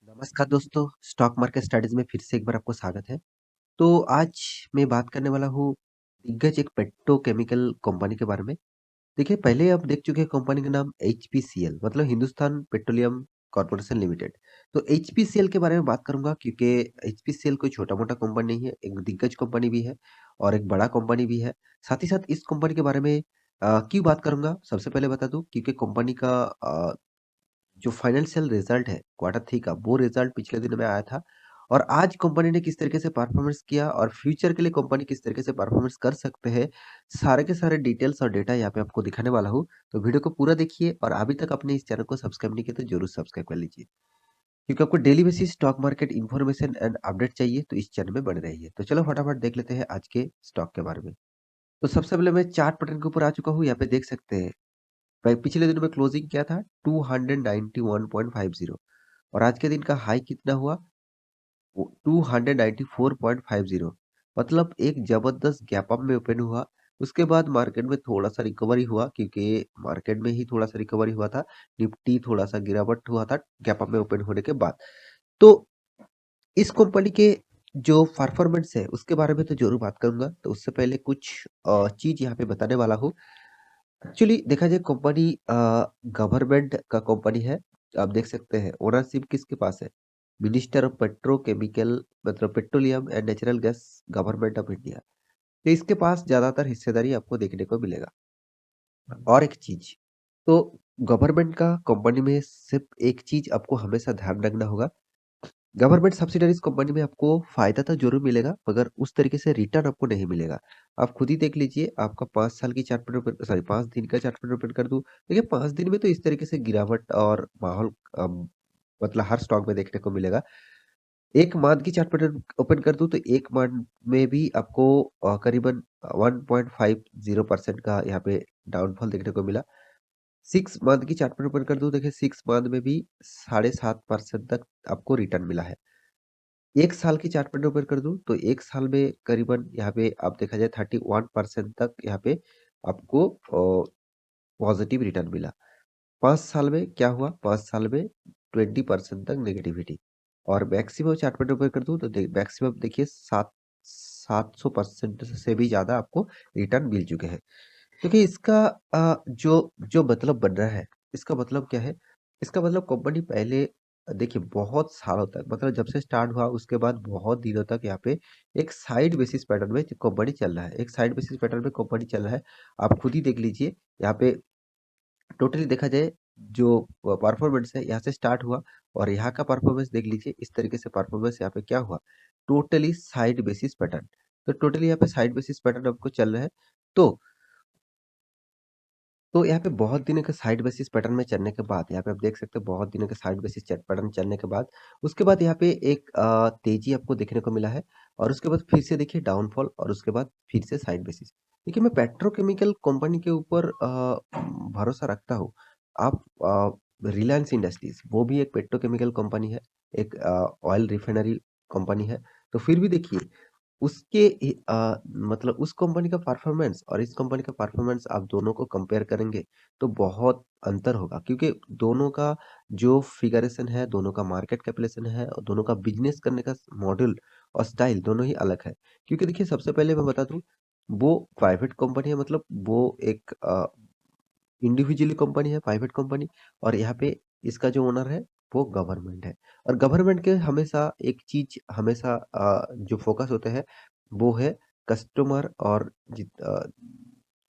नमस्कार दोस्तों, stock market studies में फिर से एक बार आपको स्वागत है। तो आज मैं बात करने वाला हूँ दिग्गज एक पेट्रोकेमिकल कंपनी के बारे में। देखिए पहले आप देख चुके हैं कंपनी का नाम एचपीसीएल मतलब हिंदुस्तान पेट्रोलियम कॉर्पोरेशन लिमिटेड। तो एचपीसीएल के बारे में बात करूंगा क्योंकि एचपीसीएल कोई छोटा-मोटा कंपनी नहीं है, एक दिग्गज कंपनी भी है और एक बड़ा कंपनी भी है। साथ ही साथ इस कंपनी के बारे में क्यों बात करूंगा सबसे पहले बता दूं क्योंकि कंपनी का जो फाइनेंशियल रिजल्ट है क्वार्टर 3 का वो रिजल्ट पिछले दिनों में आया था और आज कंपनी ने किस तरीके से परफॉर्मेंस किया और फ्यूचर के लिए कंपनी किस तरीके से परफॉर्मेंस कर सकते हैं, सारे के सारे डिटेल्स और डेटा यहाँ पे आपको दिखाने वाला हूँ। तो वीडियो को पूरा देखिए और अभी तक आपने इस चैनल को सब्सक्राइब नहीं किया तो जरूर सब्सक्राइब कर लीजिए क्योंकि आपको daily basis stock market information and update चाहिए तो इस चैनल में बने रहिए। तो चलो फटाफट देख लेते हैं आज के स्टॉक के बारे में। तो सबसे पहले मैं चार्ट पैटर्न के ऊपर आ चुका हूँ, यहाँ पे देख सकते हैं भाई पिछले दिनों में क्लोजिंग क्या था 291.50 और आज के दिन का हाई कितना हुआ 294.50 मतलब एक जबरदस्त गैप अप में ओपन हुआ। उसके बाद मार्केट में थोड़ा सा रिकवरी हुआ क्योंकि मार्केट में ही थोड़ा सा रिकवरी हुआ था। निफ्टी थोड़ा सा गिरावट हुआ था गैप अप में ओपन होने के बाद। तो इस कंपनी के जो परफॉर्मेंस है उसके बारे में तो जरूर बात करूंगा। तो उससे पहले कुछ चीज यहाँ पे बताने वाला हूँ। एक्चुअली देखा जाए कंपनी गवर्नमेंट का कंपनी है। आप देख सकते हैं ओनरशिप किसके पास है, मिनिस्टर ऑफ पेट्रोकेमिकल मतलब petroleum and natural gas government of India. तो इसके पास ज्यादातर हिस्सेदारी आपको देखने को मिलेगा। और एक चीज, तो गवर्नमेंट का कंपनी में सिर्फ एक चीज आपको हमेशा ध्यान रखना होगा, गवर्नमेंट सब्सिडरीज कंपनी में आपको फायदा तो जरूर मिलेगा मगर उस तरीके से रिटर्न आपको नहीं मिलेगा। आप खुद ही देख लीजिए, आपका 5 साल की चार्ट पेपर सॉरी 5 दिन का चार्ट पेपर ओपन कर दूं, देखिए 5 दिन में तो इस तरीके से गिरावट और माहौल मतलब हर स्टॉक में देखने को मिलेगा। एक मंथ की चार्ट पैटर्न ओपन कर दूं तो एक मंथ में भी आपको करीबन 1.50% का यहाँ पे डाउनफॉल देखने को मिला। 6 मंथ की चार्ट पैटर्न ओपन कर दूं, देखिए 6 मंथ में भी 7.5% तक आपको रिटर्न मिला है। 1 साल की चार्ट पैटर्न ओपन कर दूं तो 1 साल में करीबन यहाँ पे आप देखा जाए 31% तक यहाँ पे आपको पॉजिटिव रिटर्न मिला। 5 साल में क्या हुआ, 5 साल में 20% तक नेगेटिविटी। और मैक्सिमम चार्ट पैटर्न ओपन कर दूं तो मैक्सिमम देखिए 700% से भी ज्यादा आपको रिटर्न मिल चुके हैं। क्योंकि इसका जो जो मतलब बन रहा है, इसका मतलब क्या है, इसका मतलब कंपनी पहले देखिए बहुत सालों तक मतलब जब से स्टार्ट हुआ उसके बाद बहुत दिनों तक यहाँ पे एक साइड बेसिस पैटर्न में कंपनी चल रहा है, एक साइड बेसिस पैटर्न में कंपनी चल रहा है। आप खुद ही देख लीजिए, यहाँ पे टोटली देखा जाए जो परफॉर्मेंस है यहाँ से स्टार्ट हुआ और यहाँ का परफॉर्मेंस देख लीजिए, इस तरीके से परफॉर्मेंस यहाँ पे क्या हुआ, टोटली साइड बेसिस पैटर्न। तो टोटली यहाँ पे साइड बेसिस पैटर्न आपको चल रहा है। तो यहाँ पे बहुत दिनों के साइड बेसिस पैटर्न में चलने के बाद यहाँ पे आप देख सकते हैं बहुत दिनों के साइड बेसिस पैटर्न चलने के बाद उसके बाद यहाँ पे एक तेजी आपको देखने को मिला है और उसके बाद फिर से देखिए डाउनफॉल और उसके बाद फिर से साइड बेसिस। देखिए मैं पेट्रोकेमिकल कंपनी के ऊपर भरोसा रखता हूँ। आप रिलायंस इंडस्ट्रीज वो भी एक पेट्रोकेमिकल कंपनी है, एक ऑयल रिफाइनरी कंपनी है। तो फिर भी देखिए उसके मतलब उस कंपनी का परफॉर्मेंस और इस कंपनी का परफॉर्मेंस आप दोनों को कंपेयर करेंगे तो बहुत अंतर होगा क्योंकि दोनों का जो फिगरेशन है, दोनों का मार्केट कैपिटलाइजेशन है और दोनों का बिजनेस करने का मॉडल और स्टाइल दोनों ही अलग है। क्योंकि देखिए सबसे पहले मैं बता दूं, वो प्राइवेट कंपनी है मतलब वो एक इंडिविजुअली कंपनी है, प्राइवेट कंपनी। और यहाँ पे इसका जो ओनर है वो गवर्नमेंट है। और गवर्नमेंट के हमेशा एक चीज हमेशा जो फोकस होते हैं वो है कस्टमर और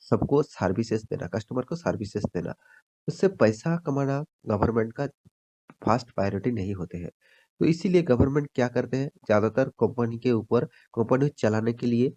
सबको सर्विसेज देना, कस्टमर को सर्विसेज देना। उससे पैसा कमाना गवर्नमेंट का फर्स्ट प्रायोरिटी नहीं होते हैं। तो इसीलिए गवर्नमेंट क्या करते हैं, ज्यादातर कंपनी के ऊपर कंपनी को चलाने के लिए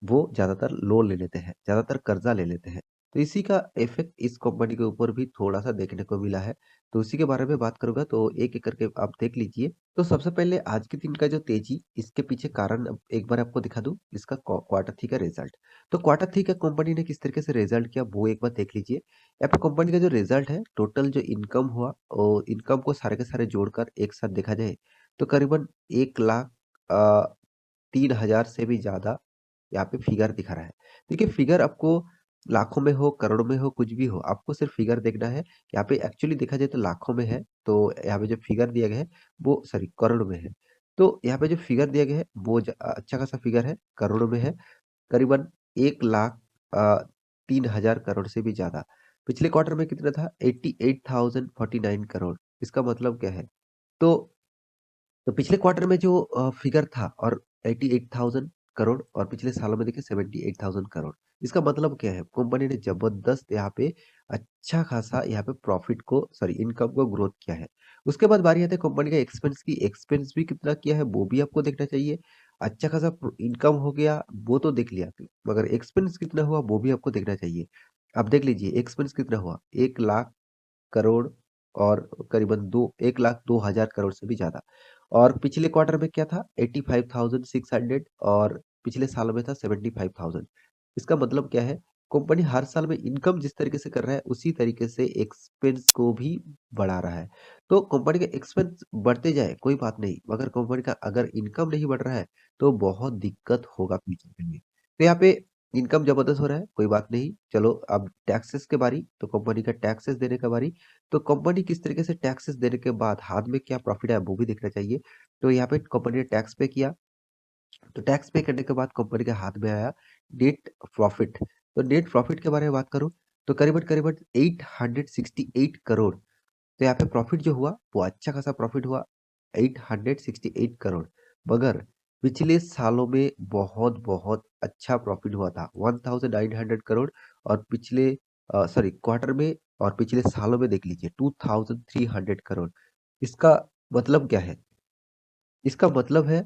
वो ज़्यादातर लोन ले लेते हैं, ज़्यादातर कर्जा ले लेते हैं। तो इसी का इफ़ेक्ट इस कंपनी के ऊपर भी थोड़ा-सा देखने को मिला है। तो उसी के बारे में बात करूँगा तो एक-एक करके आप देख लीजिए। तो सबसे पहले आज के दिन का जो तेज़ी, इसके पीछे कारण अब एक बार आपको दिखा दूँ, इसका क्वार्टर 3 का रिज़ल्ट। तो क्वार्टर 3 का कंपनी ने किस तरीके से रिज़ल्ट किया वो एक बार देख लीजिए। यहाँ पे कंपनी का जो रिज़ल्ट है, टोटल जो इनकम हुआ और इनकम को सारे के सारे जोड़कर एक साथ देखा जाए तो करीबन 1 लाख 3,000 से भी ज़्यादा यहाँ पे फिगर दिखा रहा है। देखिए फिगर आपको लाखों में हो, करोड़ों में हो, कुछ भी हो, आपको सिर्फ फिगर देखना है। यहाँ पे एक्चुअली देखा जाए तो लाखों में है, तो यहाँ पे जो फिगर दिया गया है वो सॉरी करोड़ में है। तो यहाँ पे जो फिगर दिया गया है वो अच्छा खासा फिगर है, करोड़ों में है, करीबन 1 लाख 3,000 करोड़ से भी ज्यादा। पिछले क्वार्टर में कितना था? 88,049 करोड़। इसका मतलब क्या है? तो पिछले क्वार्टर में जो फिगर था और 88,000 करोड़ और पिछले सालों में देखिए 78,000 करोड़। इसका मतलब क्या है? कंपनी ने जबरदस्त यहाँ पे अच्छा खासा यहाँ पे प्रॉफिट को सॉरी इनकम को ग्रोथ किया है। उसके बाद बारी आती है कंपनी का एक्सपेंस की। एक्सपेंस भी कितना किया है वो भी आपको देखना चाहिए। अच्छा खासा इनकम हो गया वो तो देख लिया, मगर एक्सपेंस कितना हुआ वो भी आपको देखना चाहिए। अब देख लीजिए एक्सपेंस कितना हुआ, 1 लाख करोड़ और करीबन 1 लाख 2 हजार करोड़ से भी ज्यादा। और पिछले क्वार्टर में क्या था? 85,600 और पिछले साल में था 75,000। इसका मतलब क्या है? कंपनी हर साल में इनकम जिस तरीके से कर रहा है उसी तरीके से एक्सपेंस को भी बढ़ा रहा है। तो कंपनी का एक्सपेंस बढ़ते जाए कोई बात नहीं, मगर कंपनी का अगर इनकम नहीं बढ़ रहा है तो बहुत दिक्कत होगा फ्यूचर में। तो यहाँ पे इनकम जबरदस्त हो रहा है, कोई बात नहीं। चलो अब टैक्सेस के बारी, तो कंपनी का टैक्सेस देने का बारी। तो कंपनी किस तरीके से टैक्सेस देने के बाद हाथ में क्या प्रॉफिट है वो भी देखना चाहिए। तो यहाँ पे कंपनी ने टैक्स पे किया, तो टैक्स पे करने के बाद कंपनी के हाथ में आया नेट प्रॉफिट। तो नेट प्रॉफिट के बारे में बात करूं तो करीबन करीबन 868 करोड़। तो यहाँ पे प्रॉफिट जो हुआ वो अच्छा खासा प्रॉफिट हुआ, 868 करोड़। मगर पिछले सालों में बहुत बहुत अच्छा प्रॉफिट हुआ था, 1900 करोड़। और पिछले सॉरी क्वार्टर में और पिछले सालों में देख लीजिए 2300 करोड़। इसका मतलब क्या है? इसका मतलब है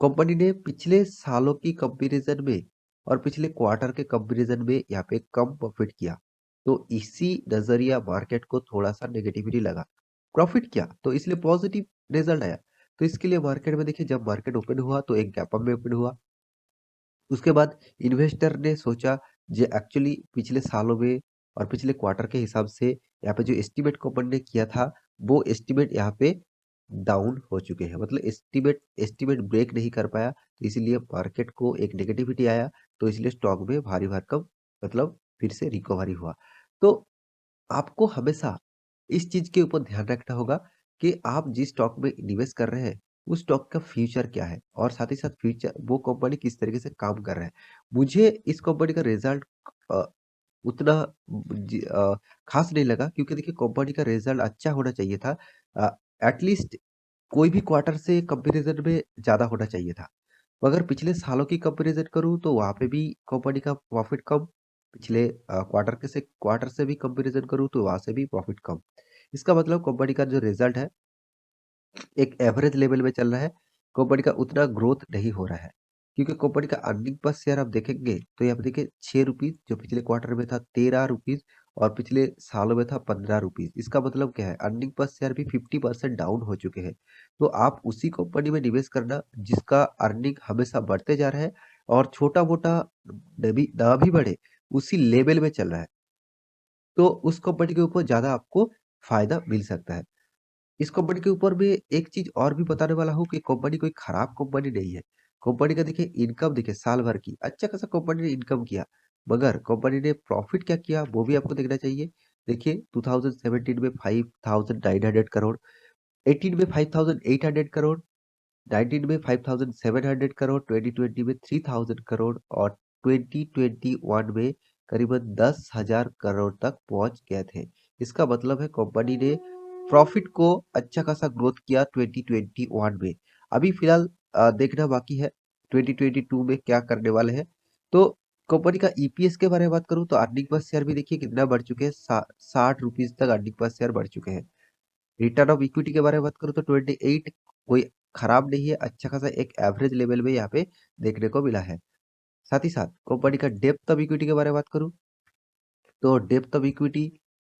कंपनी ने पिछले सालों की कंपैरिजन में और पिछले क्वार्टर के कंपैरिजन में यहाँ पे कम प्रॉफिट किया। तो इसी नजरिया मार्केट को थोड़ा सा नेगेटिविटी लगा। प्रॉफिट किया तो इसलिए पॉजिटिव रिजल्ट आया। तो इसके लिए मार्केट में देखिए, जब मार्केट ओपन हुआ तो एक गैप अप में ओपन हुआ। उसके बाद इन्वेस्टर ने सोचा जो एक्चुअली पिछले सालों में और पिछले क्वार्टर के हिसाब से यहाँ पे जो एस्टिमेट कंपनी ने किया था वो एस्टिमेट यहाँ पे डाउन हो चुके हैं, मतलब एस्टिमेट एस्टिमेट ब्रेक नहीं कर पाया, तो इसीलिए मार्केट को एक नेगेटिविटी आया। तो इसलिए स्टॉक में भारी भरकम मतलब फिर से रिकवरी हुआ। तो आपको हमेशा इस चीज के ऊपर ध्यान रखना होगा कि आप जिस स्टॉक में निवेश कर रहे हैं उस स्टॉक का फ्यूचर क्या है और साथ ही साथ फ्यूचर वो कंपनी किस तरीके से काम कर रहा है। मुझे इस कंपनी का रिजल्ट उतना खास नहीं लगा, क्योंकि देखिए कंपनी का रिजल्ट अच्छा होना चाहिए था। एटलीस्ट कोई भी क्वार्टर से कंपैरिजन में ज़्यादा होना चाहिए था। मगर पिछले सालों की कंपैरिजन करूँ तो वहाँ पे भी कंपनी का प्रॉफिट कम। पिछले क्वार्टर से भी कंपैरिजन करूँ तो वहाँ से भी प्रॉफिट कम। इसका मतलब कंपनी का जो रिजल्ट है एक एवरेज लेवल में चल रहा है। कंपनी का उतना ग्रोथ नहीं हो रहा है, क्योंकि कंपनी का अर्निंग पर शेयर आप देखेंगे तो यहाँ पे देखिए 6 रुपीज जो पिछले क्वार्टर में था, 13 रुपीज और पिछले सालों में था 15 रुपीज। इसका मतलब क्या है? अर्निंग पर शेयर भी 50% डाउन हो चुके हैं। तो आप उसी कंपनी में निवेश करना जिसका अर्निंग हमेशा बढ़ते जा रहा है और छोटा मोटा ना भी बढ़े, उसी लेवल में चल रहा है, तो उस कंपनी के ऊपर ज्यादा आपको फायदा मिल सकता है। इस कंपनी के ऊपर में एक चीज और भी बताने वाला हूँ कि कंपनी कोई खराब कंपनी नहीं है। कंपनी का देखिए इनकम देखिए साल भर की अच्छा खासा कंपनी ने इनकम किया, मगर कंपनी ने प्रॉफिट क्या किया वो भी आपको देखना चाहिए। देखिए 2017 में 5,900 करोड़, 18 में 5,800 करोड़, 19 में 5,700 करोड़, 2020 में 3,000 करोड़ और 2021 में करीबन 10,000 करोड़ तक पहुंच गए थे। इसका मतलब है कंपनी ने प्रॉफिट को अच्छा खासा ग्रोथ किया 2021 में। अभी फिलहाल देखना बाकी है 2022 में क्या करने वाले हैं। तो कंपनी का ईपीएस के बारे में बात करूं तो अर्निंग पर शेयर भी देखिए कितना बढ़ चुके हैं, 60 रुपीज तक अर्निंग पर शेयर बढ़ चुके हैं। रिटर्न ऑफ इक्विटी के बारे में बात करूँ तो 28 कोई खराब नहीं है, अच्छा खासा एक एवरेज लेवल में यहाँ पे देखने को मिला है। साथ ही साथ कंपनी का डेप्थ ऑफ इक्विटी के बारे में बात करूँ तो डेप्थ ऑफ इक्विटी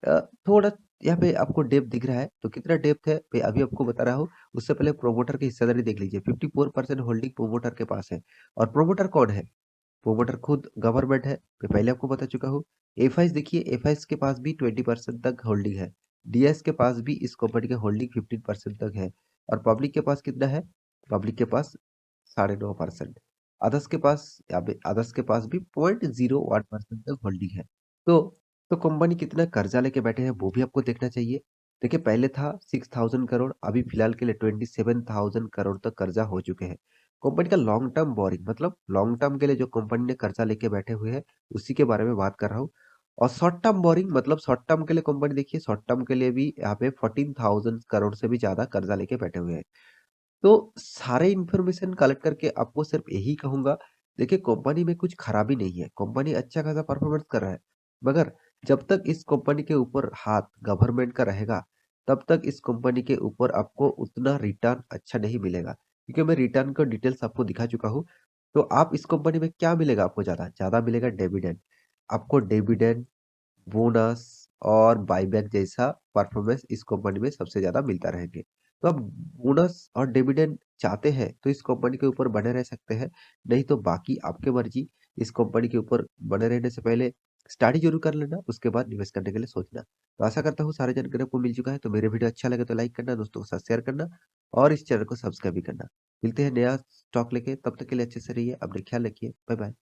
थोड़ा यहाँ पे आपको डेप्थ दिख रहा है, तो कितना डेप्थ है मैं अभी आपको बता रहा हूँ। उससे पहले प्रोमोटर की हिस्सेदारी देख लीजिए, 54% होल्डिंग प्रोमोटर के पास है। और प्रोमोटर कौन है? प्रोमोटर खुद गवर्नमेंट है, मैं पहले आपको बता चुका हूँ। एफआईस देखिए, एफआईस के पास भी 20% तक होल्डिंग है। डीएस के पास भी इस कंपनी के होल्डिंग 15% तक है। और पब्लिक के पास कितना है? पब्लिक के पास 9.5%। अदर्स के पास भी 0.01% तक होल्डिंग है। तो तो कंपनी कितना कर्जा लेके बैठे हैं वो भी आपको देखना चाहिए। देखिए पहले था 6000 करोड़, अभी फिलहाल के लिए 27,000 करोड़ तक कर्जा हो चुके हैं। कंपनी का लॉन्ग टर्म बोरिंग मतलब लॉन्ग टर्म के लिए जो कंपनी ने कर्जा लेके बैठे हुए हैं, उसी के बारे में बात कर रहा हूँ। और शॉर्ट टर्म बोरिंग मतलब शॉर्ट टर्म के लिए कंपनी देखिए शॉर्ट टर्म के लिए भी यहाँ पे 14,000 करोड़ से भी ज़्यादा कर्जा लेके बैठे हुए हैं। तो सारे इन्फॉर्मेशन कलेक्ट करके आपको सिर्फ यही कहूँगा, देखिए कंपनी में कुछ खराबी नहीं है, कंपनी अच्छा खासा परफॉर्मेंस कर रहा है। मगर जब तक इस कंपनी के ऊपर हाथ गवर्नमेंट का रहेगा, तब तक इस कंपनी के ऊपर आपको उतना रिटर्न अच्छा नहीं मिलेगा। क्योंकि मैं रिटर्न का डिटेल्स आपको दिखा चुका हूँ। तो आप इस कंपनी में क्या मिलेगा आपको ज़्यादा? ज़्यादा मिलेगा डिविडेंड। आपको डिविडेंड बोनस और बायबैक जैसा परफॉर्मेंस इस कंपनी में सबसे ज़्यादा मिलता रहेंगे। तो आप बोनस और डिविडेंड चाहते हैं तो इस कंपनी के ऊपर बने रह सकते हैं, नहीं तो बाकी आपकी मर्ज़ी। इस कंपनी के ऊपर बने रहने से पहले स्टडी ज़रूर कर लेना, उसके बाद निवेश करने के लिए सोचना। तो आशा करता हूँ सारी जानकारी आपको मिल चुका है, तो मेरे वीडियो अच्छा लगे तो लाइक करना, दोस्तों के साथ शेयर करना और इस चैनल को सब्सक्राइब भी करना। मिलते हैं नया स्टॉक लेके, तब तक के लिए अच्छे से रहिए, अपना ख्याल रखिए। Bye bye.